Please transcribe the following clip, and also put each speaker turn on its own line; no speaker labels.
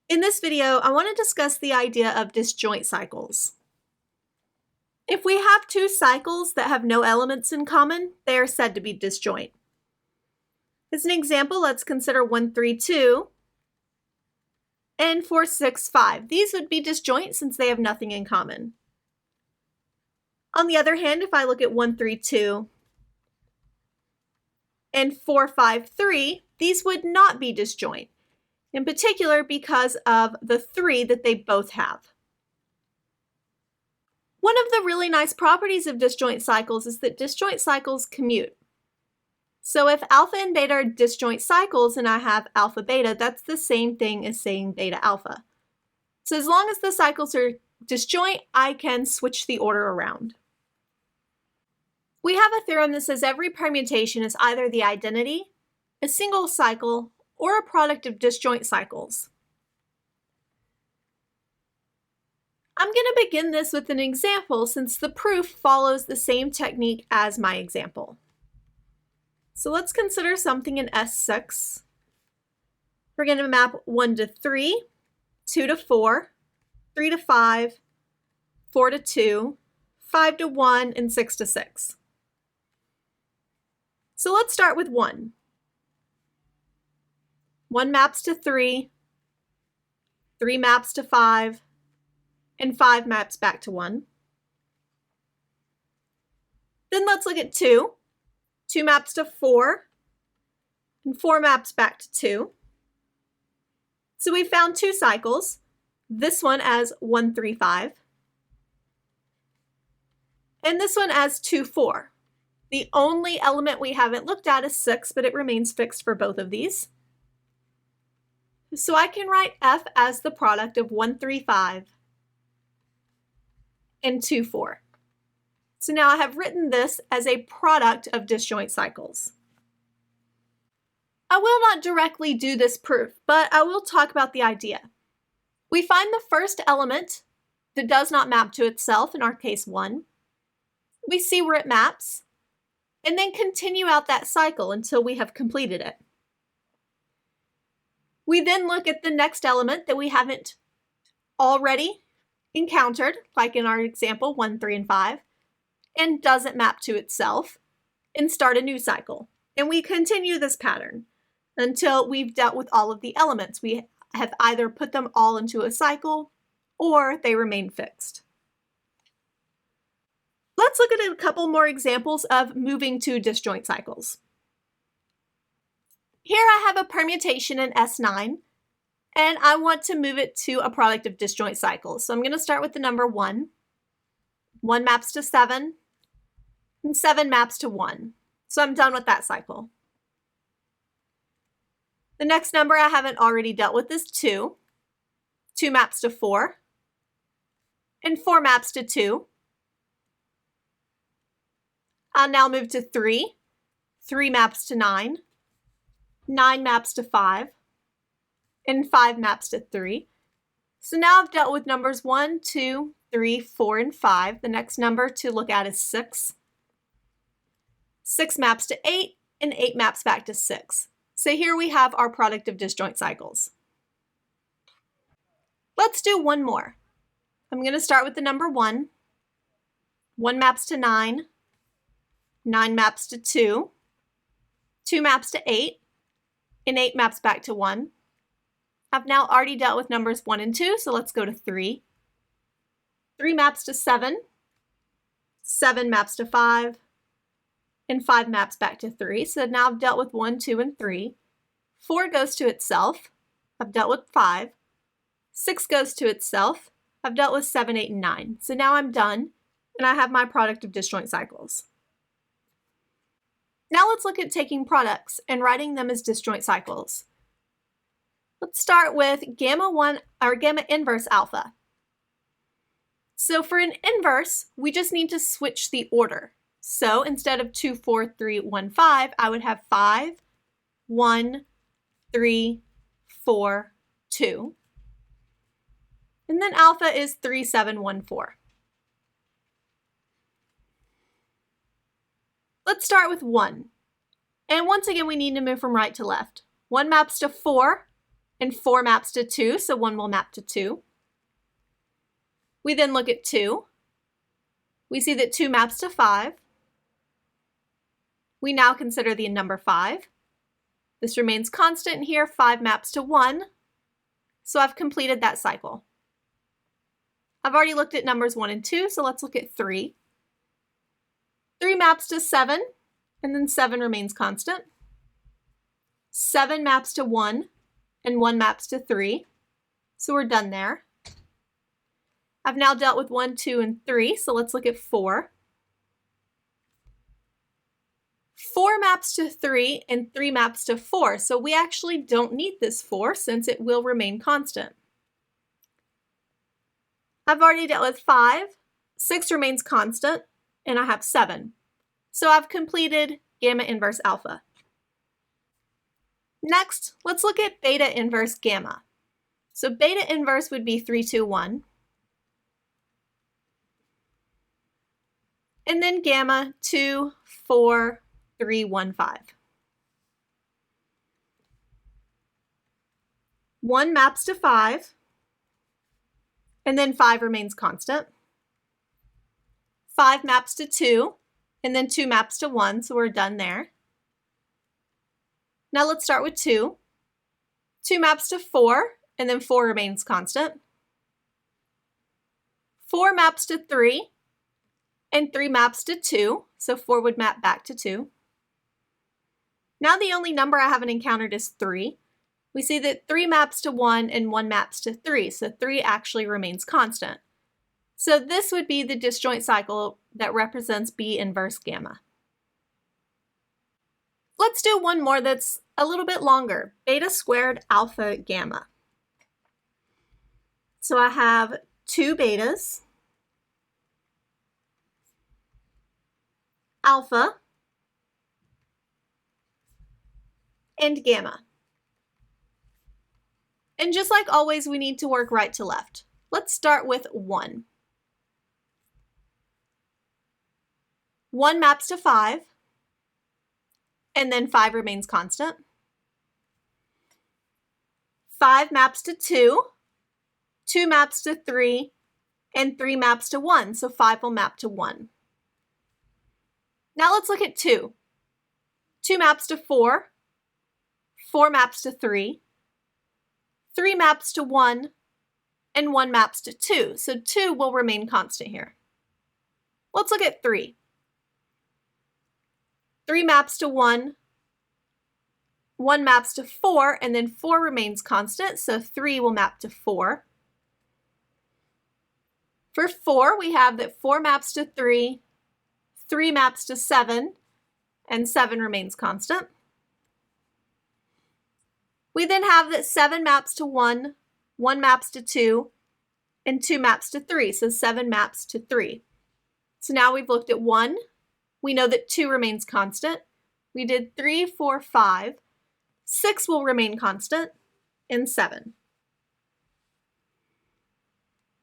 In this video, I want to discuss the idea of disjoint cycles. If we have two cycles that have no elements in common, they are said to be disjoint. As an example, let's consider 1, 3, 2 and 4, 6, 5. These would be disjoint since they have nothing in common. On the other hand, if I look at 1, 3, 2 and 4, 5, 3, these would not be disjoint, in particular because of the 3 that they both have. One of the really nice properties of disjoint cycles is that disjoint cycles commute. So if alpha and beta are disjoint cycles and I have alpha beta, that's the same thing as saying beta alpha. So as long as the cycles are disjoint, I can switch the order around. We have a theorem that says every permutation is either the identity, a single cycle, or a product of disjoint cycles. I'm going to begin this with an example since the proof follows the same technique as my example. So let's consider something in S6. We're going to map 1 to 3, 2 to 4, 3 to 5, 4 to 2, 5 to 1, and 6 to 6. So let's start with 1. 1 maps to 3, 3 maps to 5, and 5 maps back to 1. Then let's look at 2. 2 maps to 4, and 4 maps back to 2. So we found 2 cycles, this one as 1, 3, 5, and this one as 2, 4. The only element we haven't looked at is 6, but it remains fixed for both of these. So I can write F as the product of 1, 3, 5 and 2, 4. So now I have written this as a product of disjoint cycles. I will not directly do this proof, but I will talk about the idea. We find the first element that does not map to itself, in our case 1. We see where it maps, and then continue out that cycle until we have completed it. We then look at the next element that we haven't already encountered, like in our example 1, 3, and 5, and doesn't map to itself, and start a new cycle. And we continue this pattern until we've dealt with all of the elements. We have either put them all into a cycle or they remain fixed. Let's look at a couple more examples of moving to disjoint cycles. Here I have a permutation in S9, and I want to move it to a product of disjoint cycles. So I'm going to start with the number 1. 1 maps to 7, and 7 maps to 1. So I'm done with that cycle. The next number I haven't already dealt with is 2. 2 maps to 4, and 4 maps to 2. I'll now move to 3. 3 maps to 9. 9 maps to 5, and 5 maps to 3. So now I've dealt with numbers 1, 2, 3, 4, and 5. The next number to look at is 6. 6 maps to 8, and 8 maps back to 6. So here we have our product of disjoint cycles. Let's do one more. I'm going to start with the number 1. 1 maps to 9. 9 maps to 2. 2 maps to 8. And 8 maps back to 1. I've now already dealt with numbers 1 and 2, so let's go to 3. 3 maps to 7. 7 maps to 5. And 5 maps back to 3. So now I've dealt with 1, 2, and 3. 4 goes to itself. I've dealt with 5. 6 goes to itself. I've dealt with 7, 8, and 9. So now I'm done, and I have my product of disjoint cycles. Now let's look at taking products and writing them as disjoint cycles. Let's start with gamma 1 or gamma inverse alpha. So for an inverse, we just need to switch the order. So instead of 2, 4, 3, 1, 5, I would have 5, 1, 3, 4, 2. And then alpha is 3, 7, 1, 4. Let's start with 1. And once again, we need to move from right to left. 1 maps to 4, and 4 maps to 2, so 1 will map to 2. We then look at 2. We see that 2 maps to 5. We now consider the number 5. This remains constant here, 5 maps to 1. So I've completed that cycle. I've already looked at numbers 1 and 2, so let's look at 3. 3 maps to 7, and then 7 remains constant. 7 maps to 1, and 1 maps to 3. So we're done there. I've now dealt with 1, 2, and 3, so let's look at 4. 4 maps to 3 and 3 maps to 4, so we actually don't need this 4 since it will remain constant. I've already dealt with 5, 6 remains constant, and I have 7. So I've completed gamma inverse alpha. Next, let's look at beta inverse gamma. So beta inverse would be 3, 2, 1. And then gamma 2, 4, 3, 1, 5. 1 maps to 5, and then 5 remains constant. 5 maps to 2, and then 2 maps to 1, so we're done there. Now let's start with 2. 2 maps to 4, and then 4 remains constant. 4 maps to 3, and 3 maps to 2, so 4 would map back to 2. Now the only number I haven't encountered is 3. We see that 3 maps to 1 and 1 maps to 3, so 3 actually remains constant. So this would be the disjoint cycle that represents B inverse gamma. Let's do one more that's a little bit longer, beta squared alpha gamma. So I have 2 betas, alpha, and gamma. And just like always, we need to work right to left. Let's start with 1. 1 maps to 5, and then 5 remains constant. 5 maps to 2, 2 maps to 3, and 3 maps to 1, so 5 will map to 1. Now let's look at 2. 2 maps to 4, 4 maps to 3, 3 maps to 1, and 1 maps to 2, so 2 will remain constant here. Let's look at 3. 3 maps to 1, 1 maps to 4, and then 4 remains constant, so 3 will map to 4. For 4, we have that 4 maps to 3, 3 maps to 7, and 7 remains constant. We then have that 7 maps to 1, 1 maps to 2, and 2 maps to 3, so 7 maps to 3. So now we've looked at 1. We know that 2 remains constant. We did 3, 4, 5. 6 will remain constant, and 7.